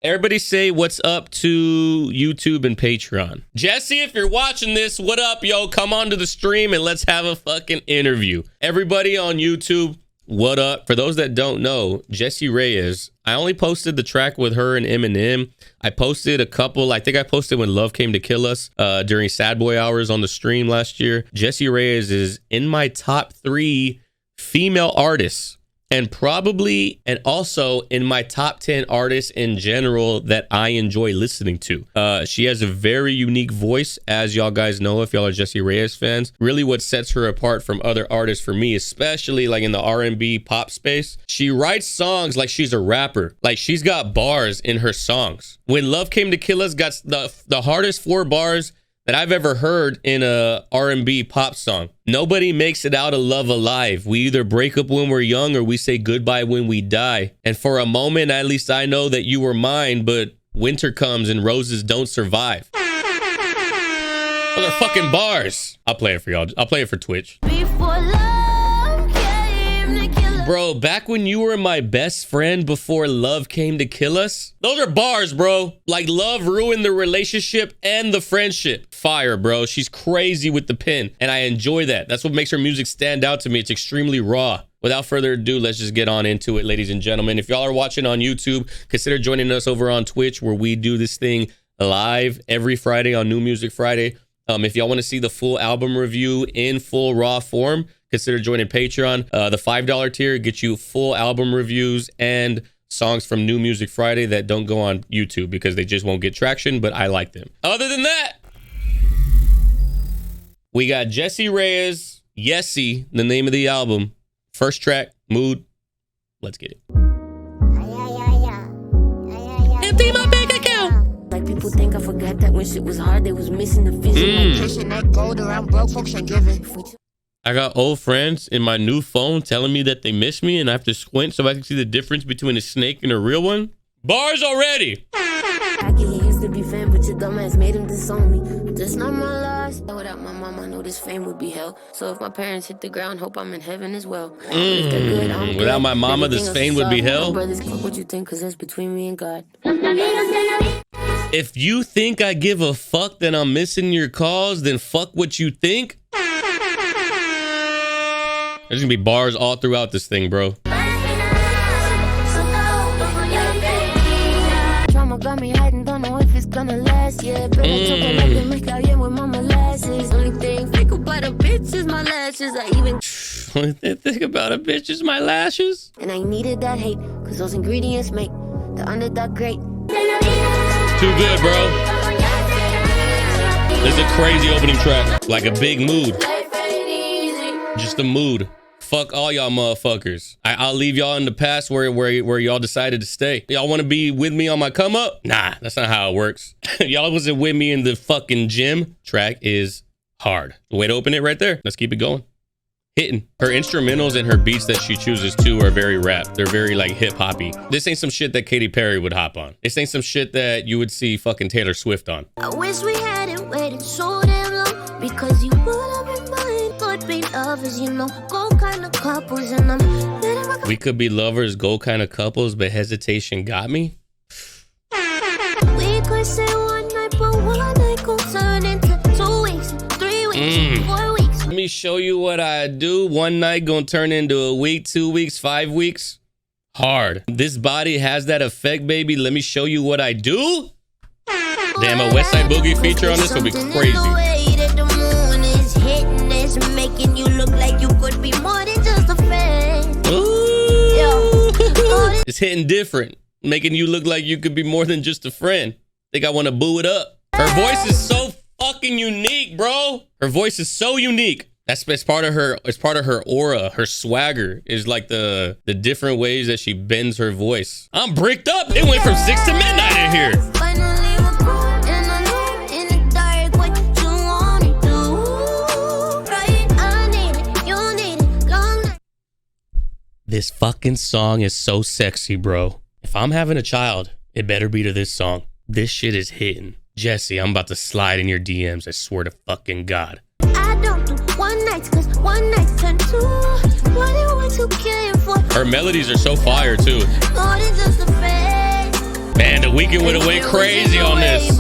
Everybody say what's up to YouTube and Patreon. Jesse, if you're watching this, what up, yo? Come on to the stream and let's have a fucking interview. Everybody on YouTube, what up? For those that don't know, Jessie Reyez, I only posted the track with her and Eminem. I posted a couple, I think I posted when Love Came to Kill Us during Sad Boy Hours on the stream last year. Jessie Reyez is in my top 3 female artists. And probably, and also in my top 10 artists in general that I enjoy listening to. She has a very unique voice, as y'all guys know, if y'all are Jessie Reyez fans. Really what sets her apart from other artists for me, especially like in the R&B pop space. She writes songs like she's a rapper. Like she's got bars in her songs. When Love Came to Kill Us got the hardest 4 bars that I've ever heard in a R&B pop song. Nobody makes it out of love alive. We either break up when we're young or we say goodbye when we die. And for a moment, at least I know that you were mine, but winter comes and roses don't survive. Those are fucking bars. I'll play it for y'all. I'll play it for Twitch. Bro, back when you were my best friend before love came to kill us. Those are bars, bro. Like love ruined the relationship and the friendship. Fire, bro. She's crazy with the pen and I enjoy that. That's what makes her music stand out to me. It's extremely raw. Without further ado, let's just get on into it, ladies and gentlemen. If y'all are watching on YouTube, consider joining us over on Twitch where we do this thing live every Friday on New Music Friday. If y'all want to see the full album review in full raw form, consider joining Patreon. The $5 tier gets you full album reviews and songs from New Music Friday that don't go on YouTube because they just won't get traction, but I like them. Other than that, we got Jessie Reyez, Yessie, the name of the album. First track, Mood. Let's get it. Empty my bank account. Like people think I forgot that when shit was hard, they was missing the vision. That gold around broke folks ain't giving. I got old friends in my new phone telling me that they miss me and I have to squint so I can see the difference between a snake and a real one. Bars already. I get used to be fan, but your dumbass made him disown me. That's not my loss. Without my mom, I know this fame would be hell. So if my parents hit the ground, hope I'm in heaven as well. If they're good, I'm good. Without my mama, this fame would be hell. Brothers, what you think? Cause that's between me and God. If you think I give a fuck that I'm missing your calls, then fuck what you think. There's gonna be bars all throughout this thing, bro. Trauma got me hiding, don't know if it's gonna last. Yeah, but I took a like to make out with my molasses. Only thing think about a bitch is my lashes. I even Only thing think about a bitch is my lashes. And I needed that hate, cause those ingredients make the underdog great. Too good, bro. This is a crazy opening track. Like a big mood. Just a mood. Fuck all y'all motherfuckers. I'll leave y'all in the past where y'all decided to stay. Y'all want to be with me on my come up? Nah, that's not how it works. Y'all wasn't with me in the fucking gym. Track is hard. Way to open it right there. Let's keep it going. Hitting. Her instrumentals and her beats that she chooses too are very rap. They're very like hip hoppy. This ain't some shit that Katy Perry would hop on. This ain't some shit that you would see fucking Taylor Swift on. I wish we hadn't waited so damn long because you would have been mine. Could be lovers, you know, go kind of couples, and I'm we could be lovers, go kind of couples, but hesitation got me. We could say one night, but one night could turn into 2 weeks, 3 weeks, 4 weeks. Let me show you what I do. One night gonna turn into a week, 2 weeks, 5 weeks. Hard. This body has that effect, baby. Let me show you what I do. Damn, a West Side Boogie feature on this would be crazy. Making you look like you could be more than just a friend. It's hitting different. Making you look like you could be more than just a friend. Think I want to boo it up. Her voice is so fucking unique, bro. Her voice is so unique. It's part of her. It's part of her aura. Her swagger is like the different ways that she bends her voice. I'm bricked up. It went from 6 to midnight in here. This fucking song is so sexy, bro. If I'm having a child, it better be to this song. This shit is hitting. Jessie, I'm about to slide in your DMs. I swear to fucking God. I don't do one night, cause one night turn two. What do you want to kill for? Her melodies are so fire too. More than just a face. Man, the weekend would have went crazy on this.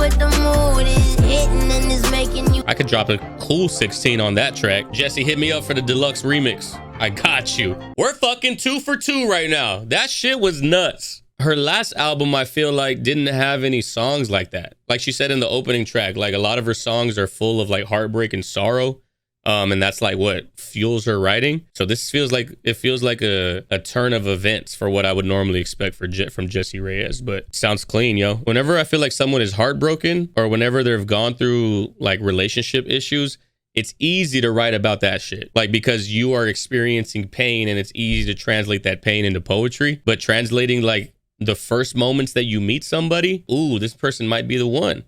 I could drop a cool 16 on that track. Jessie, hit me up for the deluxe remix. I got you. We're fucking 2 for 2 right now. That shit was nuts. Her last album, I feel like, didn't have any songs like that. Like she said in the opening track, like a lot of her songs are full of like heartbreak and sorrow. And that's like what fuels her writing. So this feels like a turn of events for what I would normally expect from Jessie Reyez, but sounds clean, yo. Whenever I feel like someone is heartbroken or whenever they've gone through like relationship issues, it's easy to write about that shit. Like, because you are experiencing pain and it's easy to translate that pain into poetry, but translating like the first moments that you meet somebody, ooh, this person might be the one.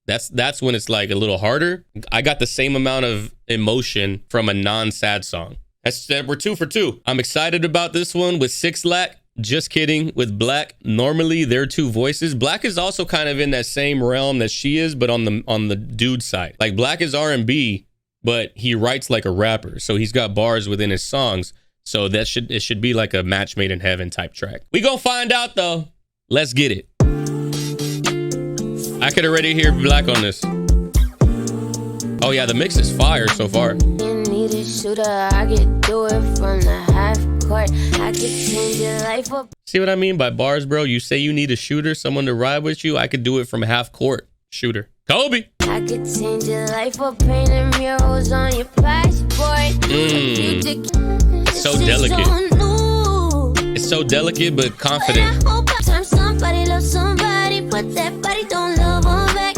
That's when it's like a little harder. I got the same amount of emotion from a non-sad song. We're 2 for 2. I'm excited about this one with 6 Lack. Just kidding. With Black, normally they're 2 voices. Black is also kind of in that same realm that she is, but on the dude side. Like Black is R&B, but he writes like a rapper. So he's got bars within his songs. So it should be like a match made in heaven type track. We gonna find out though. Let's get it. I could already hear Black on this. Oh yeah, the mix is fire so far. You need a shooter, I could do it from the half court. I could change your life up. See what I mean by bars, bro? You say you need a shooter, someone to ride with you. I could do it from half court. Shooter. Kobe. I could change your life up, painting murals on your passport. It's so delicate. It's so delicate but confident. Somebody loves somebody, but that body don't love them back.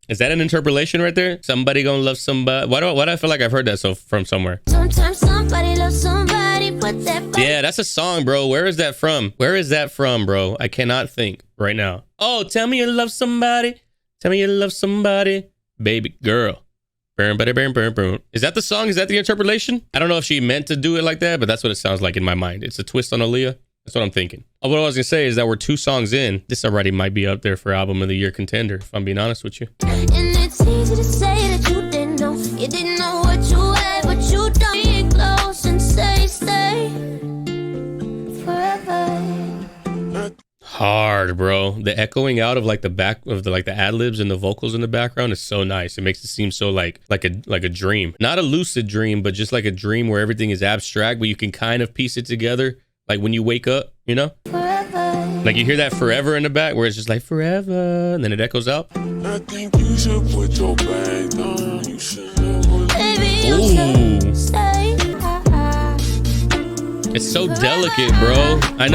Is that an interpolation right there? Somebody gonna love somebody. Why do I feel like I've heard that from somewhere? Sometimes somebody loves somebody, but that body. Yeah, that's a song, bro. Where is that from? Where is that from, bro? I cannot think right now. Oh, tell me you love somebody. Tell me you love somebody, baby girl. Burn, burn, burn, burn, burn. Is that the song? Is that the interpolation? I don't know if she meant to do it like that, but that's what it sounds like in my mind. It's a twist on Aaliyah. That's what I'm thinking. What I was gonna say is that we're 2 songs in. This already might be up there for album of the year contender, if I'm being honest with you. And it's easy to say that you didn't know. You didn't know what you had, but you don't. Be close and stay forever. Hard, bro. The echoing out of like the back of the ad libs and the vocals in the background is so nice. It makes it seem so like a dream, not a lucid dream, but just like a dream where everything is abstract, but you can kind of piece it together. Like when you wake up, you know? Forever. Like you hear that forever in the back where it's just like forever and then it echoes out. I think you should put your bag on. You should It's so delicate, bro. I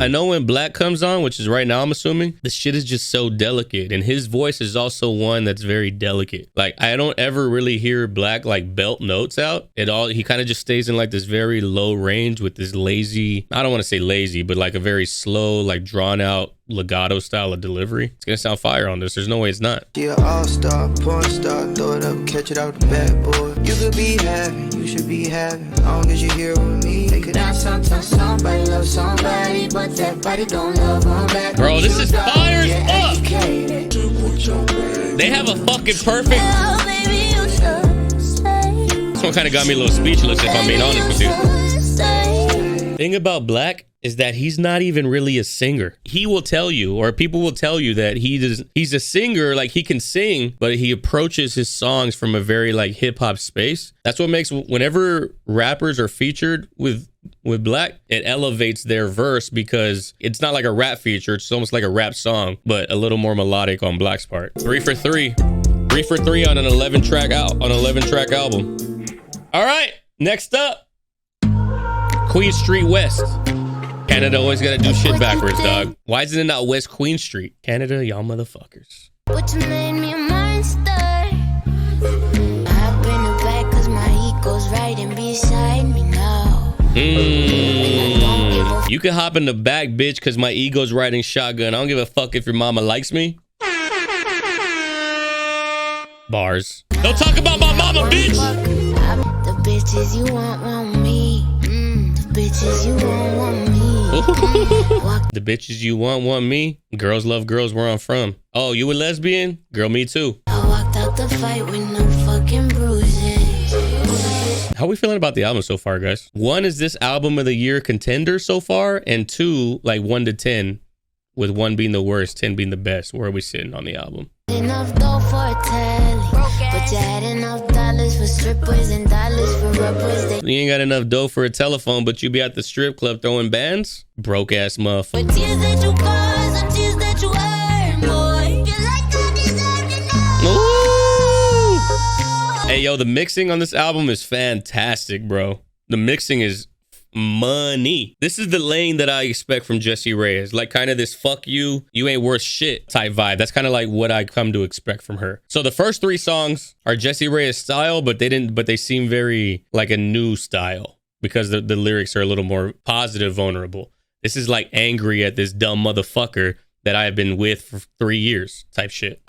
know when Black comes on, which is right now, I'm assuming, the shit is just so delicate. And his voice is also one that's very delicate. Like I don't ever really hear Black like belt notes out at all. He kind of just stays in like this very low range with this lazy, I don't want to say lazy, but like a very slow, like drawn out legato style of delivery. It's gonna sound fire on this. There's no way it's not. Yeah, all-star, porn star, throw it up, catch it out the backboard. You could be having, you should be having, as long as you're here with me. Now sometimes somebody loves somebody, but that body don't love them back. Bro, this is fire as fuck. They have a fucking perfect. This one kind of got me a little speechless, if I'm being honest with you. Thing about Black is that he's not even really a singer. He will tell you, or people will tell you, that he's a singer, like he can sing, but he approaches his songs from a very like hip hop space. That's what makes, whenever rappers are featured with Black, it elevates their verse because it's not like a rap feature. It's almost like a rap song, but a little more melodic on Black's part. 3 for 3. 3 for 3 on an 11 track album. All right, next up, Queen Street West. Canada always gotta do shit backwards, dog. Why isn't it not West Queen Street? Canada, y'all motherfuckers. But you made me a monster. Hop in the back cause my ego's riding beside me now. You can hop in the back, bitch, cause my ego's riding shotgun. I don't give a fuck if your mama likes me. Bars. Don't talk about my mama, bitch. The bitches you want me. The bitches you want me. The bitches you want me. Girls love girls where I'm from. Oh, you a lesbian? Girl, me too. I walked out the fight with no fucking bruises. How are we feeling about the album so far, guys? 1, is this album of the year contender so far? And 2, like 1 to 10, with 1 being the worst, 10 being the best. Where are we sitting on the album? Enough dough for a telly, but you had enough dollars for strippers and dollars for rubbers. You ain't got enough dough for a telephone, but you be at the strip club throwing bands? Broke ass motherfucker. But tears that you cause and tears that you earn, boy. You like I deserve to know. Ooh. Hey, yo, the mixing on this album is fantastic, bro. The mixing is money. This is the lane that I expect from Jessie Reyez, like kind of this fuck you, you ain't worth shit type vibe. That's kind of like what I come to expect from her. So the first 3 songs are Jessie Reyez style, but they seem very like a new style because the lyrics are a little more positive, vulnerable. This is like angry at this dumb motherfucker that I have been with for 3 years type shit.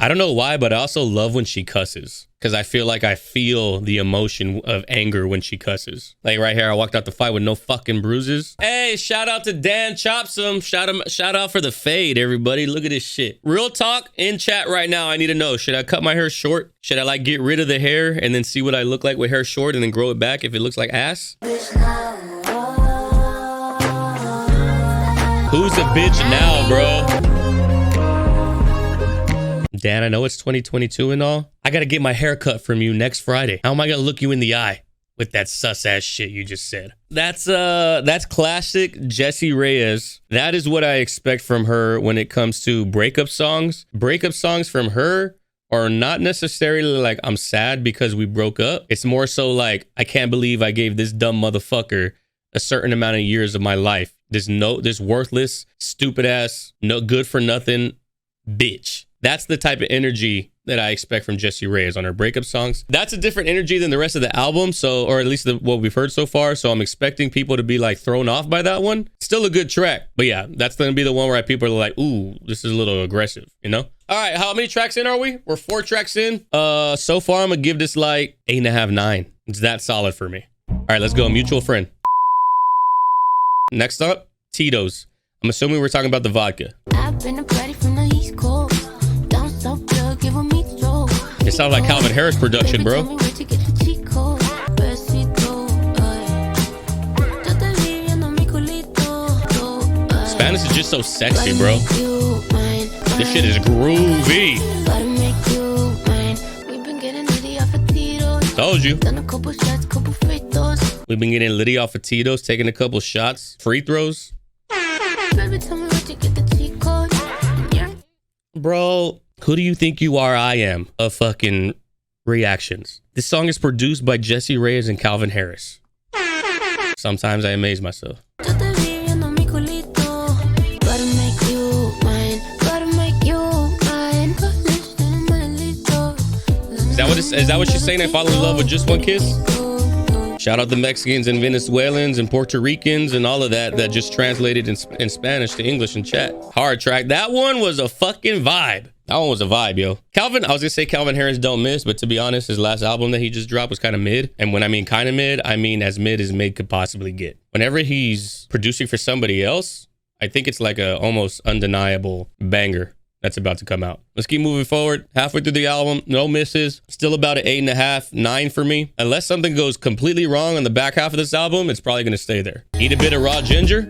I don't know why, but I also love when she cusses because I feel like I feel the emotion of anger when she cusses. Like right here, I walked out the fight with no fucking bruises. Hey, shout out to Dan Chopsum. Shout out for the fade, everybody. Look at this shit. Real talk in chat right now. I need to know, should I cut my hair short? Should I like get rid of the hair and then see what I look like with hair short and then grow it back if it looks like ass? Who's a bitch now, bro? Dan, I know it's 2022 and all. I gotta get my hair cut from you next Friday. How am I gonna look you in the eye with that sus ass shit you just said? That's classic Jessie Reyez. That is what I expect from her when it comes to breakup songs. Breakup songs from her are not necessarily like I'm sad because we broke up. It's more so like I can't believe I gave this dumb motherfucker a certain amount of years of my life. This worthless, stupid ass, no good for nothing bitch. That's the type of energy that I expect from Jessie Reyez on her breakup songs. That's a different energy than the rest of the album, so, or at least what we've heard so far. So I'm expecting people to be like thrown off by that one. Still a good track, but yeah, that's gonna be the one where people are like, ooh, this is a little aggressive, you know? All right, how many tracks in are we? We're 4 tracks in. So far I'm gonna give this like 8.5, 9. It's that solid for me. All right, let's go. Mutual Friend. Next up, TITO'S. I'm assuming we're talking about the vodka. I've been a party from the East Coast. It sounds like Calvin Harris production, bro. Spanish is just so sexy, bro. This shit is groovy. Told you. We've been getting litty off of TITO'S, taking a couple shots. Free throws. Bro, who do you think you are? I am of fucking reactions. This song is produced by Jessie Reyez and Calvin Harris. Sometimes I amaze myself. Is that what she's saying? I fall in love with just one kiss? Shout out the Mexicans and Venezuelans and Puerto Ricans and all of that just translated in Spanish to English in chat. Hard track. That one was a fucking vibe. That one was a vibe, yo. Calvin, I was gonna say Calvin Harris don't miss, but to be honest, his last album that he just dropped was kind of mid. And when I mean kind of mid, I mean as mid could possibly get. Whenever he's producing for somebody else, I think it's like a almost undeniable banger that's about to come out. Let's keep moving forward. Halfway through the album, no misses. Still about an 8.5, 9 for me. Unless something goes completely wrong on the back half of this album, it's probably gonna stay there. Eat a bit of raw ginger.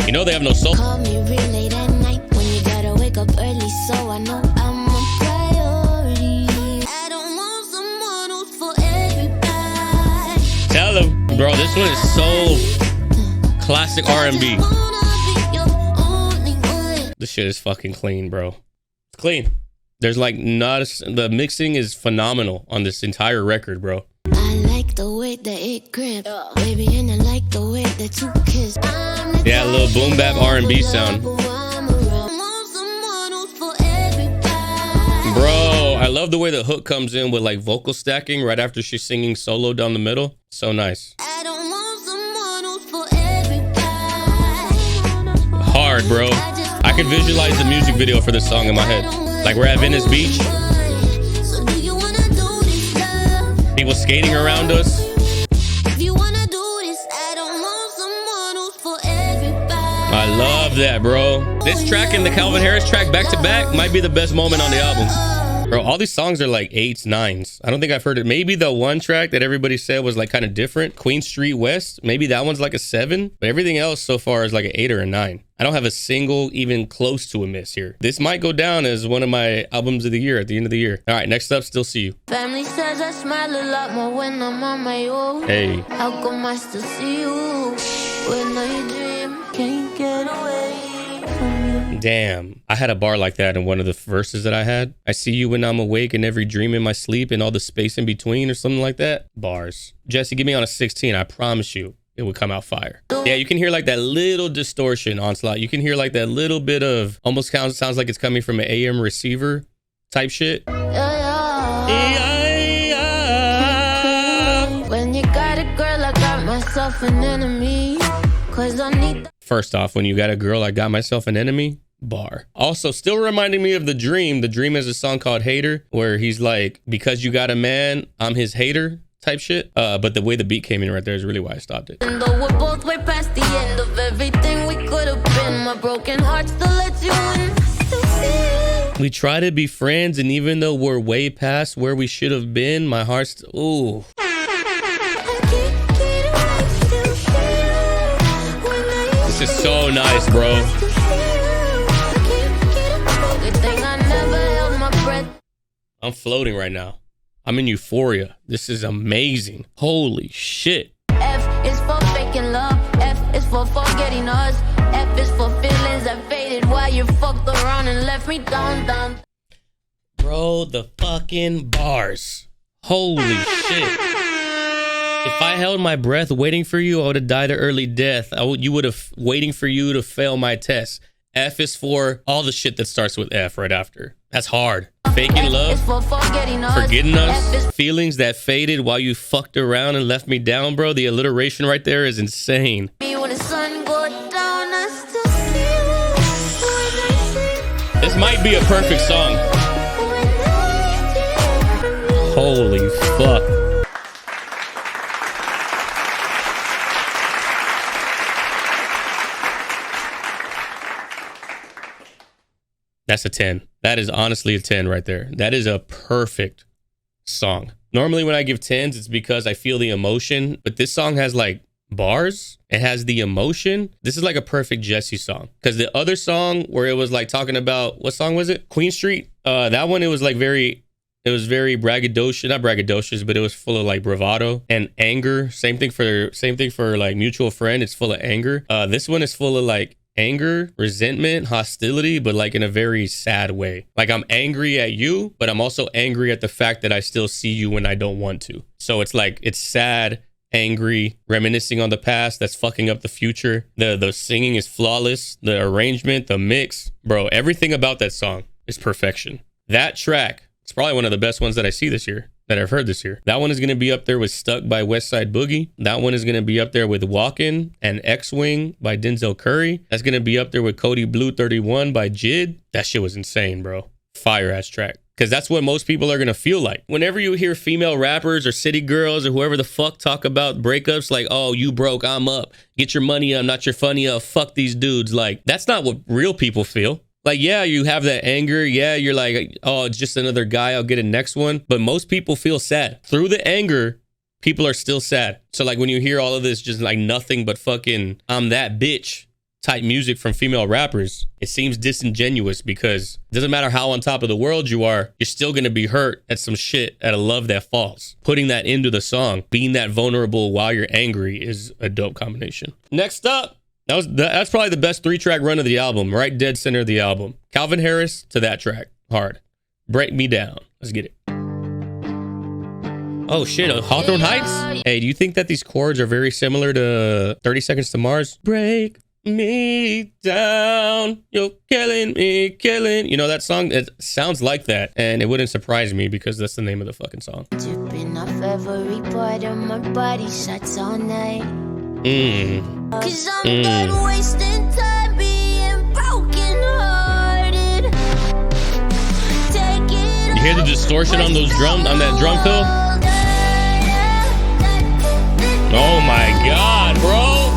You know they have no soul. Call me real late at night when you gotta wake up early, so I know I'm a priority. I don't want someone who's for everybody. Tell him, bro, this one is so classic R&B. This shit is fucking clean, bro. It's clean. There's like the mixing is phenomenal on this entire record, bro. I like the way that it grip, baby, and I like the way that you kiss. Yeah, a little boom bap R&B sound. Bro, I love the way the hook comes in with like vocal stacking right after she's singing solo down the middle. So nice. Hard, bro. I can visualize the music video for this song in my head. Like we're at Venice Beach. People skating around us. I love that, bro. This track and the Calvin Harris track back to back might be the best moment on the album. Bro, all these songs are like 8s, 9s. I don't think I've heard it. Maybe the one track that everybody said was like kind of different, Queen Street West, maybe that one's like a 7, but everything else so far is like an 8 or a 9. I don't have a single even close to a miss here. This might go down as one of my albums of the year at the end of the year. All right, next up, Still See You. Family says I smile a lot more when I'm on my own. Hey. How come I still see you when I dream? Can't get away from you. Damn, I had a bar like that in one of the verses that I had. I see you when I'm awake and every dream in my sleep and all the space in between or something like that. Bars. Jesse, give me on a 16. I promise you it would come out fire. Yeah, you can hear like that little distortion, Onslaught. You can hear like that little bit of almost sounds like it's coming from an AM receiver type shit. When you got a girl, I got myself an enemy. 'Cause I need. First off, when you got a girl, I got myself an enemy. Bar. Also, still reminding me of The Dream. The Dream is a song called Hater, where he's like, because you got a man, I'm his hater type shit. But the way the beat came in right there is really why I stopped it. And though we're both way past the end of everything we could have been, my broken heart still lets you in. We try to be friends, and even though we're way past where we should have been, my heart's ooh. This is so nice, bro. I'm floating right now. I'm in euphoria. This is amazing. Holy shit. F is for faking love. F is for forgetting us. F is for feelings that faded while you fucked around and left me down. Bro, the fucking bars. Holy shit. If I held my breath waiting for you, I would have died an early death. You would have waiting for you to fail my test. F is for all the shit that starts with F right after. That's hard. Faking love, forgetting us, feelings that faded while you fucked around and left me down, bro. The alliteration right there is insane. This might be a perfect song. Holy fuck. That's a 10. That is honestly a 10 right there. That is a perfect song. Normally when I give 10s, it's because I feel the emotion, but this song has like bars. It has the emotion. This is like a perfect Jessie song. Because the other song where it was like talking about, what song was it? Queen Street. That one, it was very braggadocious, not braggadocious, but it was full of like bravado and anger. Same thing for like Mutual Friend. It's full of anger. This one is full of like anger, resentment, hostility, but like in a very sad way. Like I'm angry at you, but I'm also angry at the fact that I still see you when I don't want to. So it's like, it's sad, angry, reminiscing on the past that's fucking up the future. The singing is flawless. The arrangement, the mix, bro, everything about that song is perfection. That track, it's probably one of the best ones that I see this year, that I've heard this year. That one is going to be up there with Stuck by West Side Boogie. That one is going to be up there with Walkin' and X-Wing by Denzel Curry. That's going to be up there with Cody Blue 31 by Jid. That shit was insane, bro. Fire ass track. Because that's what most people are going to feel like. Whenever you hear female rappers or city girls or whoever the fuck talk about breakups, like, oh, you broke, I'm up. Get your money up, not your funny up. Fuck these dudes. Like, that's not what real people feel. Like, yeah, you have that anger. Yeah, you're like, oh, it's just another guy. I'll get a next one. But most people feel sad. Through the anger, people are still sad. So like when you hear all of this, just like nothing but fucking I'm that bitch type music from female rappers, it seems disingenuous because it doesn't matter how on top of the world you are, you're still going to be hurt at some shit, at a love that falls. Putting that into the song, being that vulnerable while you're angry is a dope combination. Next up. That's probably the best 3-track run of the album, right dead center of the album. Calvin Harris to that track, hard. Break Me Down. Let's get it. Oh shit, Hawthorne Heights? Hey, do you think that these chords are very similar to 30 Seconds to Mars? Break me down, you're killing me, killing. You know that song? It sounds like that, and it wouldn't surprise me because that's the name of the fucking song. Dripping off every part of my body, shots all night. Cause I'm done wasting time being broken hearted. Take it. You hear the distortion on those on that drum fill? Oh my god, bro.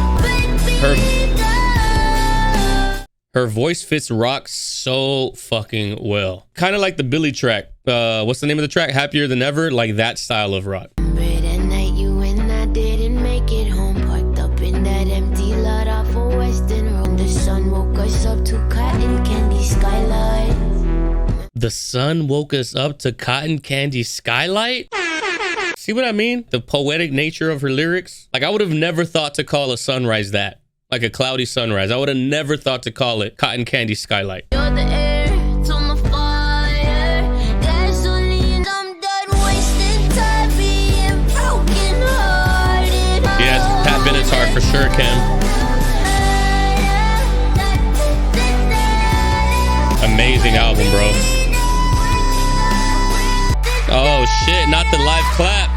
Her voice fits rock so fucking well. Kind of like the Billy track. What's the name of the track? Happier Than Ever. Like that style of rock. That night you and I didn't make it home, parked up in that empty lot off of Western Road. The sun woke us up to cotton candy skylight. The sun woke us up to cotton candy skylight? See what I mean? The poetic nature of her lyrics. Like I would have never thought to call a sunrise that. Like a cloudy sunrise. I would have never thought to call it cotton candy skylight. You're the air to my fire. Gasoline, I'm done wasting time being broken hearted. Yes, Pat Bennett's heart for sure, Kim. Amazing album, bro. Oh shit, not the live clap.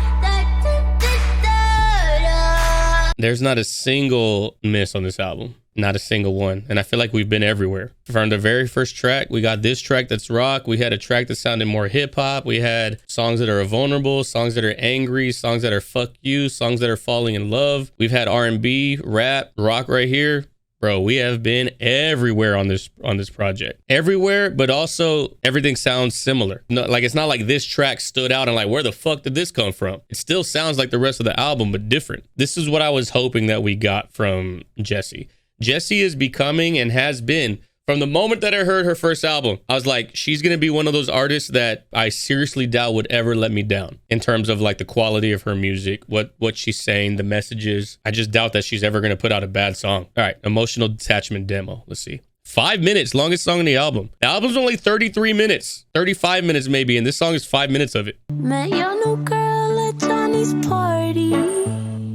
There's not a single miss on this album. Not a single one. And I feel like we've been everywhere. From the very first track, we got this track that's rock. We had a track that sounded more hip hop. We had songs that are vulnerable, songs that are angry, songs that are fuck you, songs that are falling in love. We've had R&B, rap, rock right here. Bro, we have been everywhere on this project. Everywhere, but also everything sounds similar. No, like it's not like this track stood out and like, where the fuck did this come from? It still sounds like the rest of the album, but different. This is what I was hoping that we got from Jessie. Jessie is becoming and has been, from the moment that I heard her first album, I was like, she's going to be one of those artists that I seriously doubt would ever let me down in terms of like the quality of her music, what she's saying, the messages. I just doubt that she's ever going to put out a bad song. All right, Emotional Detachment demo. Let's see. 5 minutes, longest song on the album. The album's only 33 minutes, 35 minutes maybe, and this song is 5 minutes of it. Met your new girl at Johnny's party.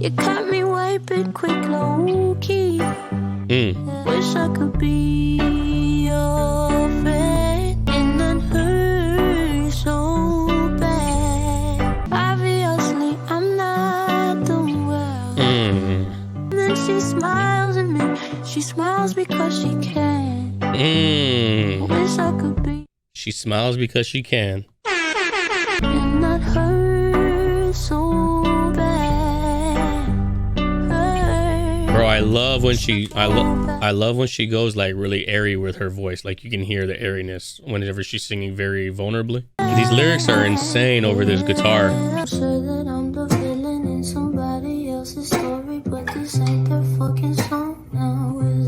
You caught me wiping quick, low key. Wish I could be your friend and not hurt so bad. Obviously, I'm not doing well. Then she smiles at me. She smiles because she can. Wish I could be. She smiles because she can. And not hurt so bad. Bro, I love when she goes like really airy with her voice. Like you can hear the airiness whenever she's singing very vulnerably. These lyrics are insane over this guitar. I'm sure that I'm the villain in somebody else's story, but this ain't their fucking song now, is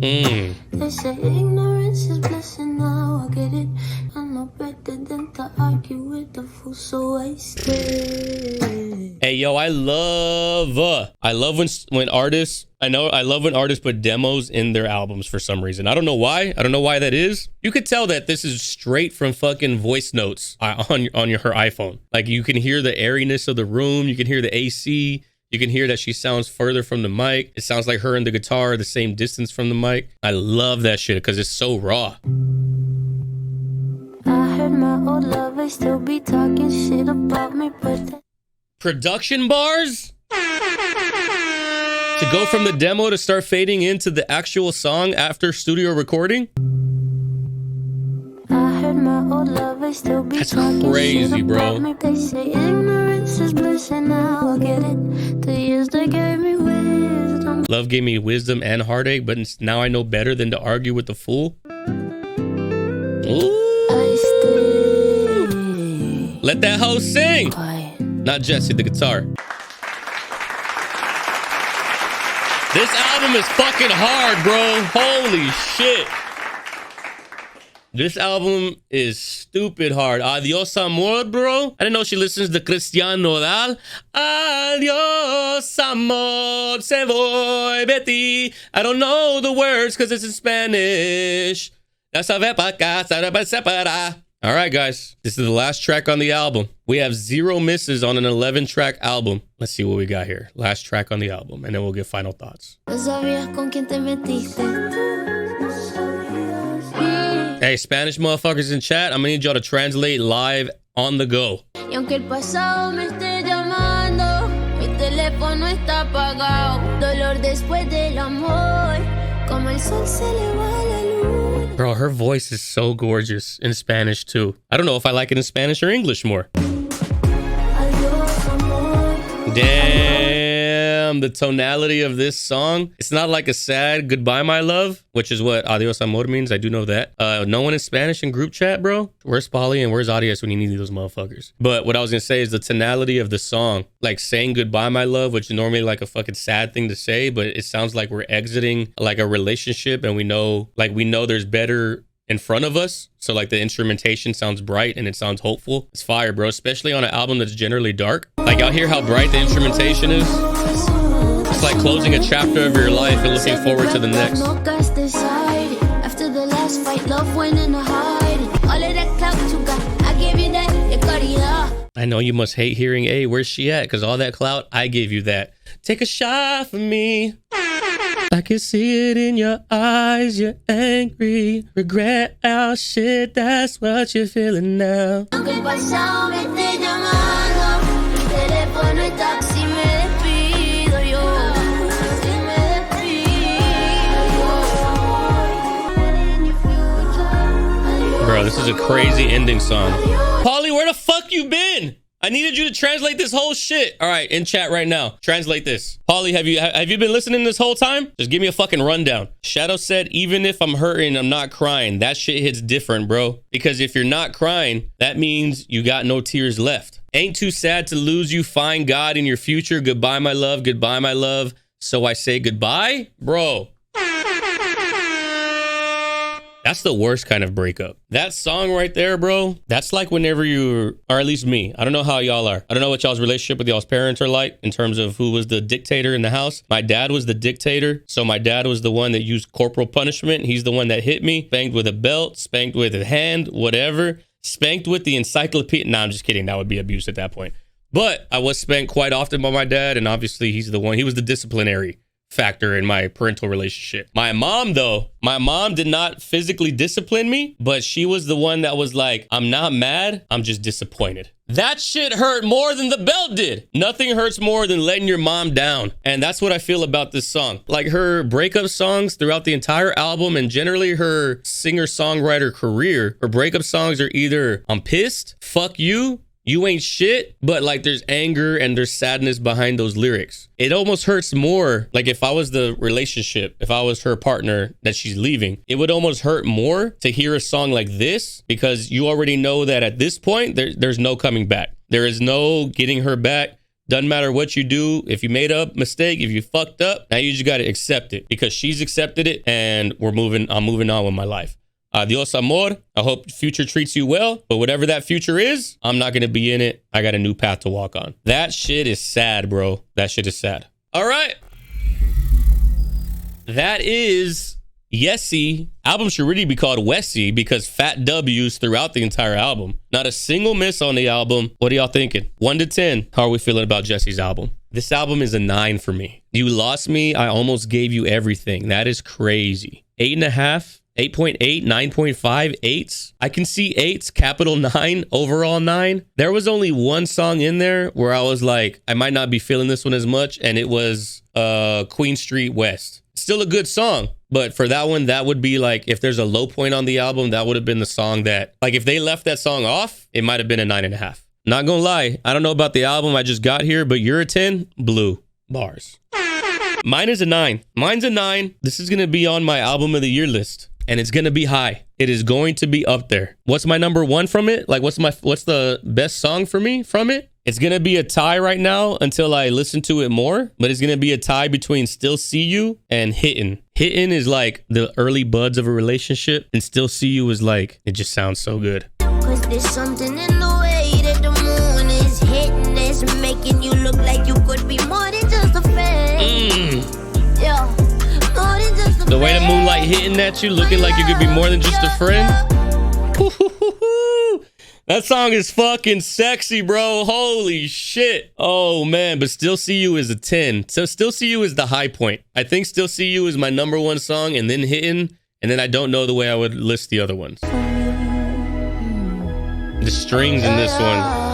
it? They say ignorance is bliss, and now I get it. I know better than to argue with the fool so wasted. Hey yo, I love when artists put demos in their albums for some reason. I don't know why. I don't know why that is. You could tell that this is straight from fucking voice notes on her iPhone. Like you can hear the airiness of the room. You can hear the AC. You can hear that she sounds further from the mic. It sounds like her and the guitar are the same distance from the mic. I love that shit because it's so raw. I heard my old lover still be talking shit about me, but Production bars? To go from the demo to start fading into the actual song after studio recording? I heard my old lover still be That's talking crazy, shit bro. about me. They say ignorance is bliss, and now I get it. The years they gave me wisdom. Love gave me wisdom and heartache, but now I know better than to argue with the fool. Ooh. I stay Let that hoe sing. quiet. Not Jessie, the guitar. This album is fucking hard, bro. Holy shit. This album is stupid hard. Adios, amor, bro. I didn't know she listens to Cristian Nodal. Adios, amor, se voy, Betty. I don't know the words because it's in Spanish. All right, guys. This is the last track on the album. We have 0 misses on an 11-track album. Let's see what we got here. Last track on the album, and then we'll get final thoughts. No sabías con quién te metiste. Hey, Spanish motherfuckers in chat, I'm gonna need y'all to translate live on the go. Y aunque el pasado me esté llamando, mi teléfono está apagado. Dolor después del amor, como el sol se le va la luz. Bro, her voice is so gorgeous in Spanish too. I don't know if I like it in Spanish or English more. Adiós, amor. Damn. the tonality of this song, it's not like a sad goodbye, my love, which is what Adios Amor means. I do know that. No one is Spanish in group chat, bro. Where's Polly and where's Adios when you need those motherfuckers? But what I was gonna say is the tonality of the song, like saying goodbye, my love, which is normally like a fucking sad thing to say, but it sounds like we're exiting like a relationship and we know there's better in front of us. So like the instrumentation sounds bright and it sounds hopeful. It's fire, bro, especially on an album that's generally dark. Like y'all hear how bright the instrumentation is? It's like closing a chapter of your life and looking forward to the next. After the last fight, love went in a hiding. All of that clout you got, I gave you that, you got it, yeah. I know you must hate hearing, hey, where's she at? Because all that clout, I gave you that. Take a shot for me. I can see it in your eyes, you're angry. Regret our shit, that's what you're feeling now. Aunque el pasado me esté llamando, mi teléfono está si me despido yo. Si me despido yo. Bro, this is a crazy ending song. Polly, where the fuck you been? I needed you to translate this whole shit. All right, in chat right now. Translate this. Polly, have you been listening this whole time? Just give me a fucking rundown. Shadow said, even if I'm hurting, I'm not crying. That shit hits different, bro. Because if you're not crying, that means you got no tears left. Ain't too sad to lose you. Find God in your future. Goodbye, my love. Goodbye, my love. So I say goodbye? Bro. That's the worst kind of breakup. That song right there, bro, that's like whenever you, or at least me, I don't know how y'all are. I don't know what y'all's relationship with y'all's parents are like in terms of who was the dictator in the house. My dad was the dictator. So my dad was the one that used corporal punishment. He's the one that hit me, spanked with a belt, spanked with a hand, whatever, spanked with the encyclopedia. Nah, I'm just kidding. That would be abuse at that point. But I was spanked quite often by my dad. And obviously he was the disciplinary factor in my parental relationship. My mom, though, my mom did not physically discipline me, but she was the one that was like, I'm not mad, I'm just disappointed. That shit hurt more than the belt did. Nothing hurts more than letting your mom down. And that's what I feel about this song. Like her breakup songs throughout the entire album and generally her singer-songwriter career, her breakup songs are either I'm pissed, fuck you, you ain't shit, but like there's anger and there's sadness behind those lyrics. It almost hurts more. Like if I was the relationship, if I was her partner that she's leaving, it would almost hurt more to hear a song like this because you already know that at this point, there's no coming back. There is no getting her back. Doesn't matter what you do. If you made a mistake, if you fucked up, now you just got to accept it because she's accepted it and I'm moving on with my life. Adios, amor. I hope future treats you well, but whatever that future is, I'm not going to be in it. I got a new path to walk on. That shit is sad, bro. That shit is sad. All right. That is Yessie. Album should really be called Wessie because fat W's throughout the entire album. Not a single miss on the album. What are y'all thinking? 1 to 10. How are we feeling about Jessie's album? This album is a 9 for me. You lost me. I almost gave you everything. That is crazy. 8.5. 8.8, 9.5, 8s. I can see 8s, capital 9, overall 9. There was only one song in there where I was like, I might not be feeling this one as much, and it was Queen Street West. Still a good song, but for that one, that would be like, if there's a low point on the album, that would have been the song that, like if they left that song off, it might have been a 9.5. Not gonna lie, I don't know about the album I just got here, but you're a 10, blue, bars. Mine is a 9. Mine's a 9. This is gonna be on my album of the year list. And it's going to be high. It is going to be up there. What's my number 1 from it? Like, what's the best song for me from it? It's going to be a tie right now until I listen to it more. But it's going to be a tie between Still See You and Hittin. Hittin is like the early buds of a relationship. And Still See You is like, it just sounds so good. Cause there's something in the way that the moon is hitting that's making you look like you could be more than just a friend. Yeah. The way the moonlight hitting at you, looking like you could be more than just a friend. That song is fucking sexy, bro. Holy shit. Oh, man. But Still See You is a 10. So Still See You is the high point. I think Still See You is my number 1 song and then Hittin'. And then I don't know the way I would list the other ones. The strings in this one.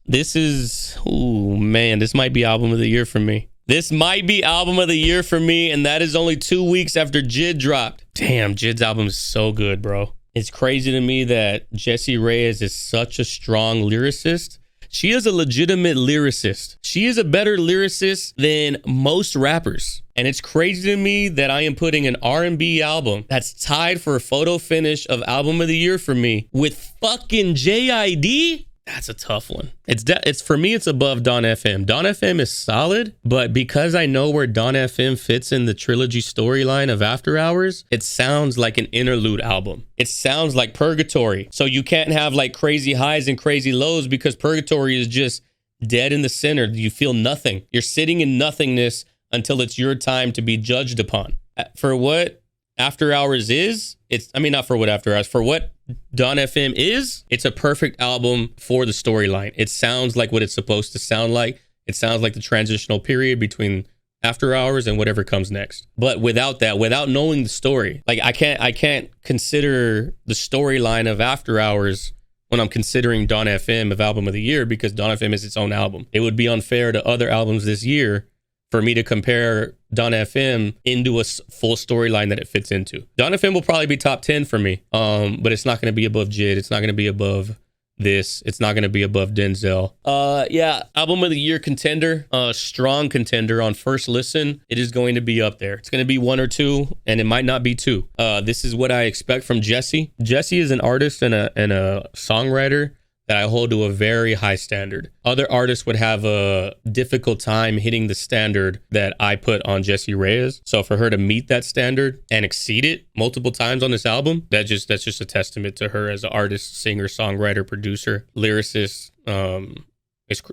This is, oh man, this might be album of the year for me. This might be album of the year for me, and that is only 2 weeks after Jid dropped. Damn, Jid's album is so good, bro. It's crazy to me that Jessie Reyez is such a strong lyricist. She is a legitimate lyricist. She is a better lyricist than most rappers. And it's crazy to me that I am putting an R&B album that's tied for a photo finish of album of the year for me with fucking JID. That's a tough one. It's for me, it's above Don FM. Don FM is solid, but because I know where Don FM fits in the trilogy storyline of After Hours, it sounds like an interlude album. It sounds like Purgatory. So you can't have like crazy highs and crazy lows because Purgatory is just dead in the center. You feel nothing. You're sitting in nothingness until it's your time to be judged upon. For what After Hours is, not for what After Hours, for what Don FM is, it's a perfect album for the storyline. It sounds like what it's supposed to sound like. It sounds like the transitional period between After Hours and whatever comes next. But without that, without knowing the story, like I can't consider the storyline of After Hours when I'm considering Don FM of album of the year, because Don FM is its own album. It would be unfair to other albums this year for me to compare Don FM into a full storyline that it fits into. Don FM will probably be top 10 for me, but it's not going to be above Jid. It's not going to be above this. It's not going to be above Denzel. Yeah, album of the year contender, strong contender on first listen. It is going to be up there. It's going to be 1 or 2, and it might not be 2. This is what I expect from Jessie. Jessie is an artist and a songwriter that I hold to a very high standard. Other artists would have a difficult time hitting the standard that I put on Jessie Reyez. So for her to meet that standard and exceed it multiple times on this album, that's just a testament to her as an artist, singer, songwriter, producer, lyricist.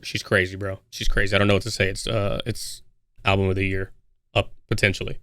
She's crazy, bro. She's crazy. I don't know what to say. It's album of the year up potentially.